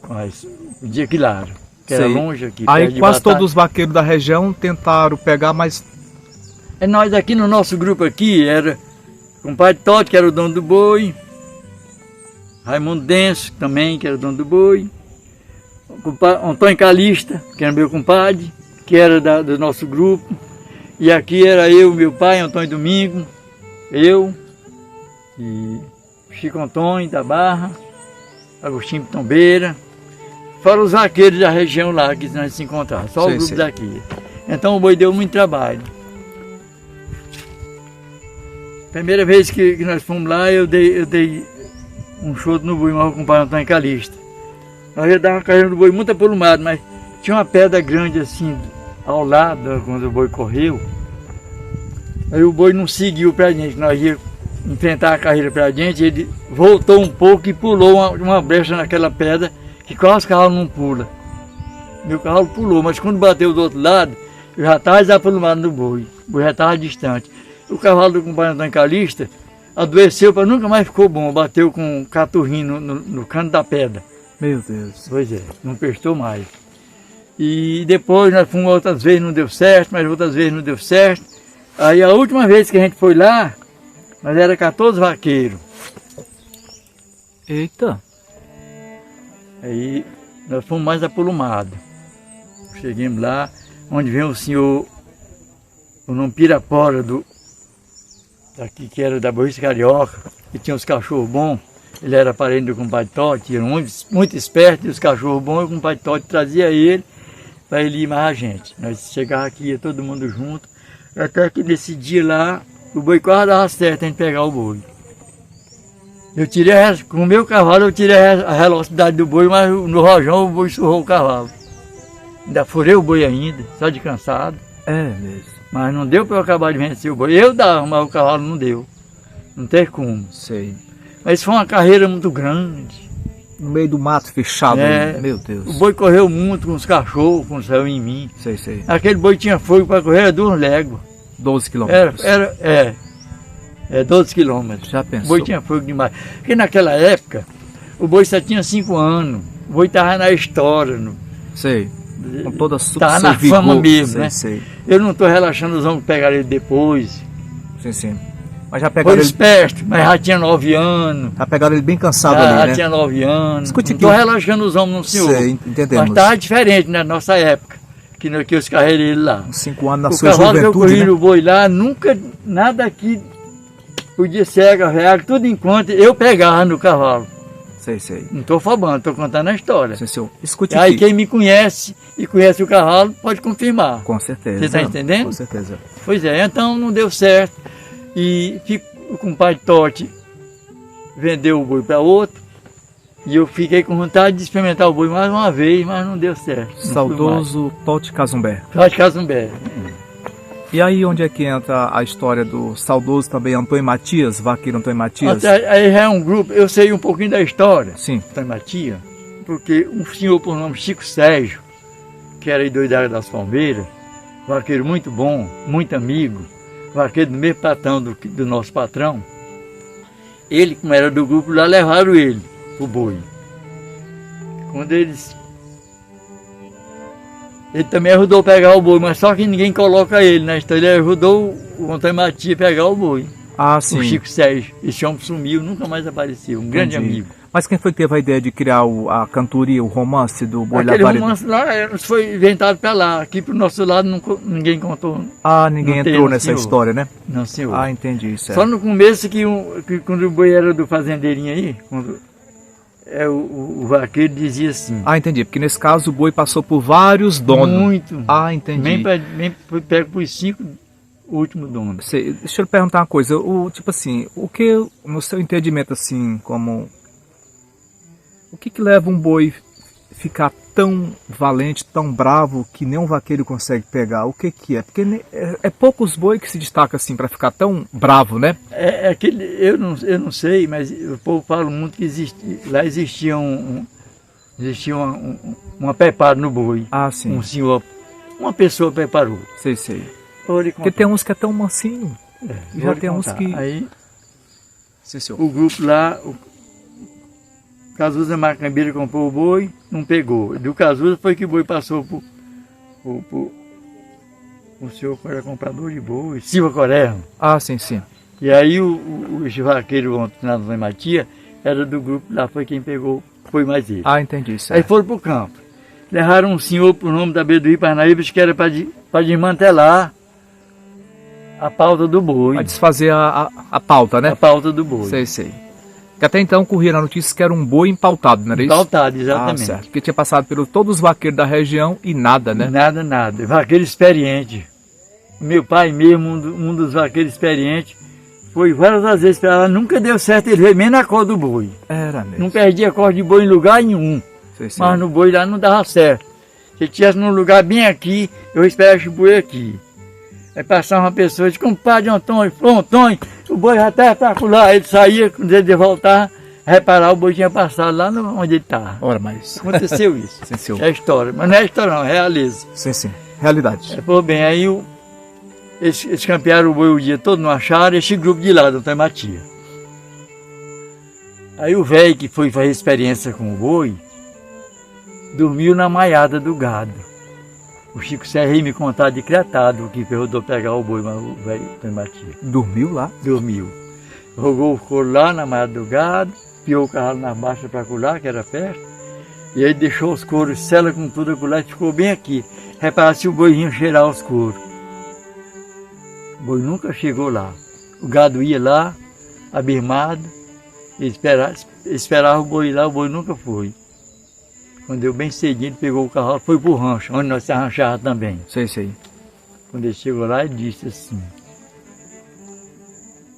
Mas o dia claro. que era Sei. longe aqui. perto Aí de quase Batata. todos os vaqueiros da região tentaram pegar, mas Nós aqui no nosso grupo aqui, era o compadre Totti, que era o dono do boi, Raimundo Denso também, que era o dono do boi, o compadre Antônio Calista, que era meu compadre, que era do nosso grupo, e aqui era eu, meu pai, Antônio Domingo, eu, e Chico Antônio da Barra, Agostinho Pitombeira, fora os vaqueiros da região lá que nós se encontrávamos, só Sei, o grupo sei. daqui. Então o boi deu muito trabalho. Primeira vez que nós fomos lá, eu dei um chute no boi, mas o compadre Antônio Calista. Nós ia dar uma carreira no boi muito apolumado, mas tinha uma pedra grande assim, ao lado, quando o boi correu. Aí o boi não seguiu pra gente, nós ia enfrentar a carreira pra gente, ele voltou um pouco e pulou uma brecha naquela pedra, que quase o cavalo não pula. Meu cavalo pulou, mas quando bateu do outro lado, eu já estava desapolumado no boi, o boi já estava distante. O cavalo do compadre Antônio Calista adoeceu, para nunca mais ficou bom, bateu com um caturrinho no canto da pedra. meu Deus. Pois é, não prestou mais. E depois nós fomos outras vezes, não deu certo, mas outras vezes não deu certo. Aí a última vez que a gente foi lá, nós era 14 vaqueiros. Eita. Aí nós fomos mais apolumados. Chegamos lá, onde vem o senhor, o nome Pirapora, daqui que era da Boiça Carioca, que tinha os cachorros bons. Ele era parente do compadre Totti, era muito esperto, e os cachorros bons, e o compadre Totti trazia ele para ele ir mais a gente. Nós chegávamos aqui, ia todo mundo junto, até que nesse dia lá, o boi quase dava certo a gente pegar o boi. Eu tirei, com o meu cavalo, eu tirei a velocidade do boi, mas no rojão o boi surrou o cavalo. Ainda furei o boi ainda, só de cansado. É mesmo. Mas não deu para eu acabar de vencer o boi. Eu dava, mas o cavalo não deu. Não tem como. Sei. Mas foi uma carreira muito grande. No meio do mato fechado É. aí. Meu Deus. O boi correu muito com os cachorros, quando saiu em mim. Sei, sei. Aquele boi tinha fogo para correr, era 2 léguas. 12 quilômetros. É 12 quilômetros. Já O pensou? boi tinha fogo demais. Porque naquela época, o boi só tinha 5 anos. O boi estava na história. Sei. Com toda a sua Tá na fama mesmo, sei, né? Sei, Eu não estou relaxando os homens que pegaram ele depois. sim, sim. Mas já Foi pegaram ele, esperto, mas já tinha 9 anos. já pegaram ele bem cansado Já ali, né? tinha 9 anos. Escute Não estou aqui. relaxando os homens, não, senhor. Sei, entendemos. Mas estava diferente na nossa época, que eu carreguei ele lá. Uns 5 anos na O sua cavalo que eu juventude, corri né? no boi lá, nunca, nada aqui podia ser agarrado, tudo enquanto eu pegava no cavalo. Sei, sei. Não estou fabando, estou contando a história. Sim, senhor. Escute Aí aqui. quem me conhece e conhece o cavalo pode confirmar. Com certeza. Você está entendendo? Com certeza. Pois é, então não deu certo. E o compadre Totti vendeu o boi para outro. E eu fiquei com vontade de experimentar o boi mais uma vez, mas não deu certo. Não fui Saudoso Totti Cazumbé. mais. Totti Cazumbé. E aí onde é que entra a história do saudoso também Antônio Matias, vaqueiro Antônio Matias? Aí já é um grupo, eu sei um pouquinho da história. Sim. Antônio Matias, porque um senhor por nome Chico Sérgio, que era aí do Idade das Palmeiras, vaqueiro muito bom, muito amigo, vaqueiro do mesmo patrão do nosso patrão, ele, como era do grupo lá, levaram ele, o boi. Quando ele também ajudou a pegar o boi, mas só que ninguém coloca ele, né? Então ele ajudou o Antônio Matias a pegar o boi. Ah, sim. O Chico Sérgio. Esse homem sumiu, nunca mais apareceu. Um grande Entendi. amigo. Mas quem foi que teve a ideia de criar a cantoria, o romance do Boi Aquele Labareda? romance lá foi inventado para lá. Aqui pro nosso lado ninguém contou. Ah, ninguém Não tem, entrou não, nessa senhor. história, né? Não, senhor. Ah, entendi, certo. Só no começo que quando o boi era do fazendeirinho aí, quando o vaqueiro dizia assim. Ah, entendi. Porque nesse caso o boi passou por vários donos. Muito. Ah, entendi. Nem foi pego por 5 últimos donos. Deixa eu lhe perguntar uma coisa. Tipo assim, o que, no seu entendimento, assim, como... O que leva um boi ficar tão valente, tão bravo, que nem um vaqueiro consegue pegar? O que é? Porque é poucos boi que se destaca assim para ficar tão bravo, né? É aquele, eu não sei, mas o povo fala muito que lá existia uma preparo no boi. Ah, sim. Um senhor, uma pessoa preparou. Sei, sei. Vou lhe Porque contar. tem uns que é tão mansinho. Vou Já lhe tem uns contar. que... Aí Sim, senhor. o grupo lá, o Cazuza Macambeira comprou o boi, não pegou. Do Casusa foi que o boi passou o senhor que era comprador de boi, Silva Correia. Ah, sim, sim. E aí os vaqueiros ontem na Dona Matia era do grupo lá, foi quem pegou, foi mais ele. Ah, entendi. Aí Certo. foram pro campo. Levaram um senhor pro nome da beira do Rio Parnaíbas que era para desmantelar a pauta do boi. Vai desfazer a pauta, né? A pauta do boi. Sei, sei. Que até então corria na notícia que era um boi empautado, não era isso? Pautado, Ah, exatamente. certo. Porque tinha passado pelos todos os vaqueiros da região e nada, né? Nada, nada. Vaqueiro experiente. Meu pai mesmo, um dos vaqueiros experientes, foi várias vezes para lá, nunca deu certo, ele veio menos na cor do boi. Era mesmo. Não perdia a cor de boi em lugar nenhum. Sei, sei. Mas no boi lá não dava certo. Se ele estivesse num lugar bem aqui, eu esperava o boi aqui. Aí passava uma pessoa e disse, compadre Antônio, ô Antônio, o boi já está lá. Ele saía, quando ele voltar, reparar, o boi tinha passado lá onde ele estava. Ora, mas... Aconteceu isso. Sim, senhor. É história, mas não é história não, é realeza. Sim, sim. Realidade. Pô, bem, aí eles campearam o boi o dia todo, não acharam, esse grupo de lá, do Antônio Matia. Aí o velho que foi fazer experiência com o boi, dormiu na maiada do gado. O Chico Serra ia me contar de cretado que rodou pegar o boi, mas o velho Antônio Matia. Dormiu lá? Dormiu. Rogou o couro lá na maiada do gado, piou o cavalo na baixa para colar, que era perto, e aí deixou os couros, sela com tudo acolá, e ficou bem aqui. Repara se o boi vinha cheirar os couros. O boi nunca chegou lá. O gado ia lá, abirmado, e esperava o boi lá, o boi nunca foi. Quando deu bem cedinho, ele pegou o cavalo, foi pro rancho, onde nós se arranchava também. Sei, sei. Quando ele chegou lá, ele disse assim,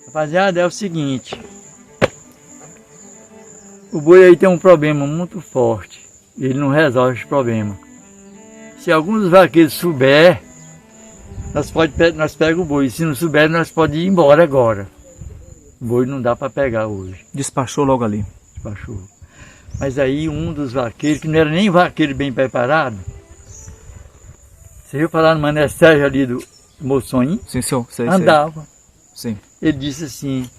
rapaziada, é o seguinte, o boi aí tem um problema muito forte, ele não resolve esse problema. Se alguns vaqueiros souber, nós pegamos o boi, se não souber, nós podemos ir embora agora. O boi não dá para pegar hoje, Despachou logo ali. despachou. Mas aí um dos vaqueiros, que não era nem vaqueiro bem preparado, você viu falar no Mané Sérgio ali do Moçonho? Sim, senhor. Sei, Andava. sei. Sim. Ele disse assim,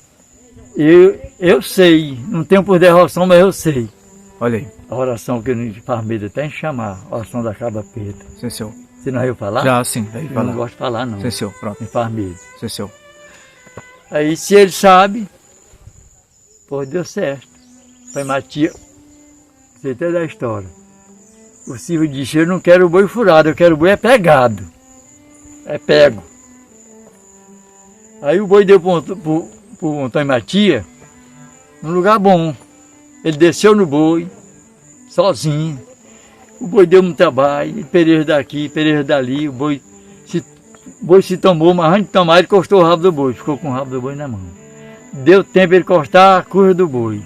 eu sei, não tenho por devoção, mas eu sei. Olha aí. A oração que eu faz medo até em chamar, a oração da Caba Preta. Sim, senhor. Você não ouviu falar? Já, sim. Aí, Eu vai não lá. gosto de falar não, Sim, senhor. Pronto. me faz medo. Sim, senhor. Aí se ele sabe, pô, deu certo. Foi Matia, você até da história. O Silvio disse, eu não quero o boi furado, eu quero o boi pegado. É pego. Aí o boi deu pro Antônio Matia, num lugar bom. Ele desceu no boi, sozinho. O boi deu muito trabalho, pereira daqui, pereira dali, o boi se tomou, mas antes de tomar ele encostou o rabo do boi, ficou com o rabo do boi na mão. Deu tempo ele encostar a curva do boi.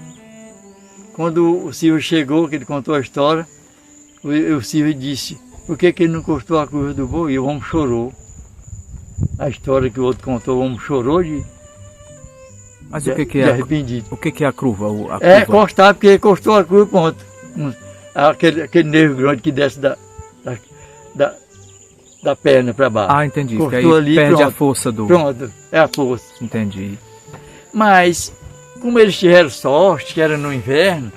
Quando o Silvio chegou, que ele contou a história, o Silvio disse, por que ele não encostou a curva do boi? E o homem chorou. A história que o outro contou, o homem chorou Mas o que de é arrependido. o que é a curva? A É, curva? encostar, porque ele encostou a curva, pronto. Aquele nervo grande que desce da perna para baixo. Ah, entendi. Porque aí Encostou ali, perde a pronto. força do... Pronto, é a força. Entendi. Mas, como eles tiveram sorte, que era no inverno,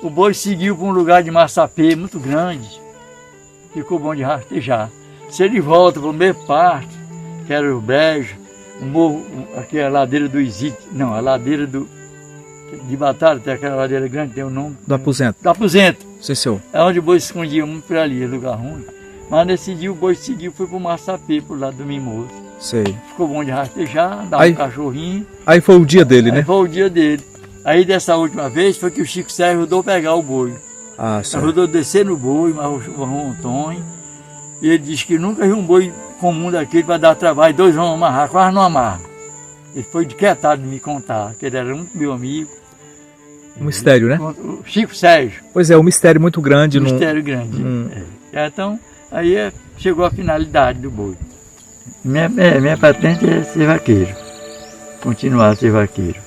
o boi seguiu para um lugar de massapê muito grande. Ficou bom de rastejar. Se ele volta para o mesmo parte, que era o Brejo, o morro, aqui é a ladeira do Isite, não, a ladeira de Batalha, tem aquela ladeira grande, tem o nome. Do aposento. Do Aposento. Sim, senhor. É onde o boi se escondia muito por ali, é lugar ruim. Mas nesse dia o boi seguiu, foi para o massapê, pro lado do Mimoso. Sei. Ficou bom de rastejar, dava Aí- um cachorrinho. Aí foi o dia dele, Aí né? foi o dia dele. Aí dessa última vez foi que o Chico Sérgio rodou pegar o boi. Ah, Ele certo. rodou descer no boi, mas o Antônio. E ele disse que nunca viu um boi comum daquele para dar trabalho, 2 vão amarrar, quase não amarra. Ele foi decretado de me contar, que ele era muito meu amigo. Um mistério, né? O Chico Sérgio, Pois é, um mistério muito grande. um mistério grande. Então, aí chegou a finalidade do boi. Minha patente é ser vaqueiro. Continuar a ser vaqueiro.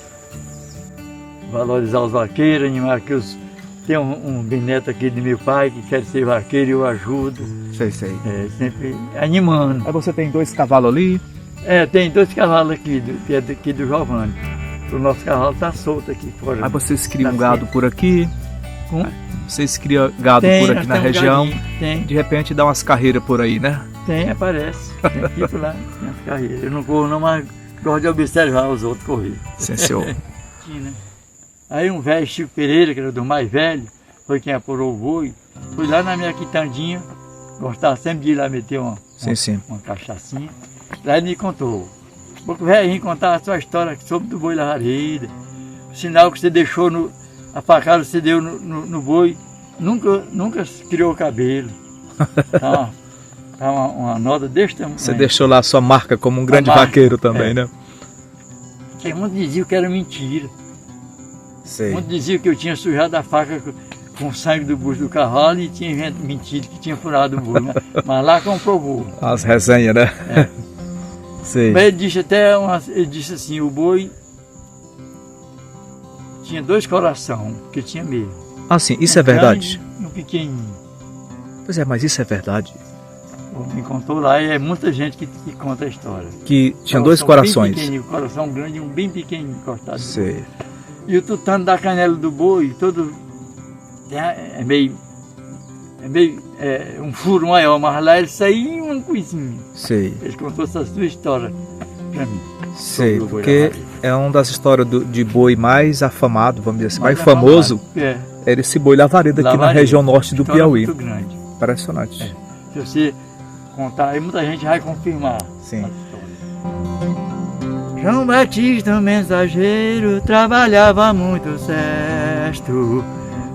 Valorizar os vaqueiros, animar que tem um bisneto aqui do meu pai que quer ser vaqueiro e eu ajudo. Sei, sei. Sempre animando. Aí você tem 2 cavalos ali. Tem 2 cavalos aqui, que é daqui do Giovanni. O nosso cavalo está solto aqui fora. Aí vocês criam Tá gado por aqui. Vocês criam gado Tem, por aqui nós na temos região, gadinho, tem, de repente dá umas carreiras por aí, né? tem, aparece. Tem tipo lá, tem as carreiras. Eu não corro não, mas gosto de observar os outros correr. Sim, senhor. Né? Aí um velho, Chico Pereira, que era do mais velho, foi quem apurou o boi, foi lá na minha quitandinha, gostava sempre de ir lá meter uma cachaçinha. Lá ele me contou. O velhinho contava a sua história sobre do boi lavareda, o sinal que você deixou, a facada você deu no boi, nunca criou cabelo. Tá uma nota desse tamanho. Você deixou lá a sua marca como um grande vaqueiro também, né? Porque muitos diziam que era mentira. Sei. Muitos diziam que eu tinha sujado a faca com sangue do bucho do cavalo e tinha mentido que tinha furado o boi. Mas lá comprovou. As resenhas, né? É. Sei. Mas ele disse assim, o boi tinha 2 corações, que tinha mesmo. Ah, sim, isso é verdade? E um pequenininho. Pois é, mas isso é verdade? Me contou lá e é muita gente que conta a história. Que tinha 2 corações. Bem pequenininho, coração grande e um bem pequenininho encostado. Sei. E o tutano da canela do boi, todo é meio um furo maior, mas lá ele saía uma coisinha. Sei. Ele contou essas 2 histórias pra mim. Sei, porque é uma das histórias de boi mais afamado, vamos dizer assim, mais famoso. Era esse boi lavareda aqui na região norte do Piauí. Muito grande. Impressionante. Se você contar, aí muita gente vai confirmar. Sim. João Batista, o mensageiro, trabalhava muito certo,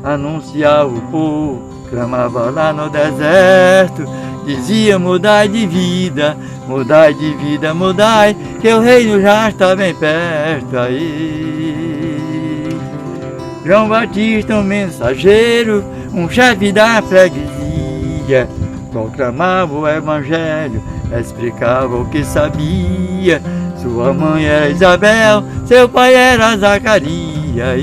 anunciava o povo, clamava lá no deserto, dizia mudai de vida, mudai de vida, mudai, que o reino já está bem perto aí. João Batista, o mensageiro, um chefe da freguesia, proclamava o evangelho, explicava o que sabia. Sua mãe era Isabel, seu pai era Zacarias.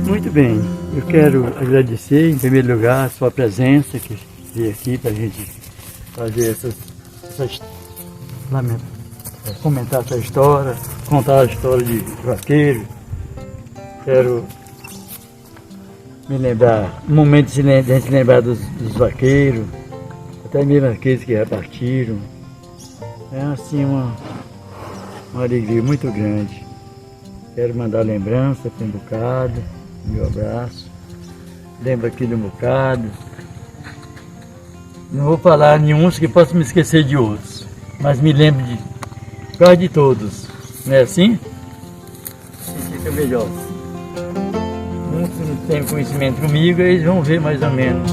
Muito bem, eu quero agradecer em primeiro lugar a sua presença, que veio aqui para a gente fazer comentar essa história, contar a história de vaqueiro. Quero me lembrar, um momento de a gente lembrar dos vaqueiros, até mesmo aqueles que já partiram. É assim uma alegria muito grande. Quero mandar lembrança para um bocado, meu abraço. Lembro aqui de um bocado. Não vou falar nenhum que possa me esquecer de outros, mas me lembro de quase de todos. Não é assim? Assim fica melhor. Uns que não têm conhecimento comigo, eles vão ver mais ou menos.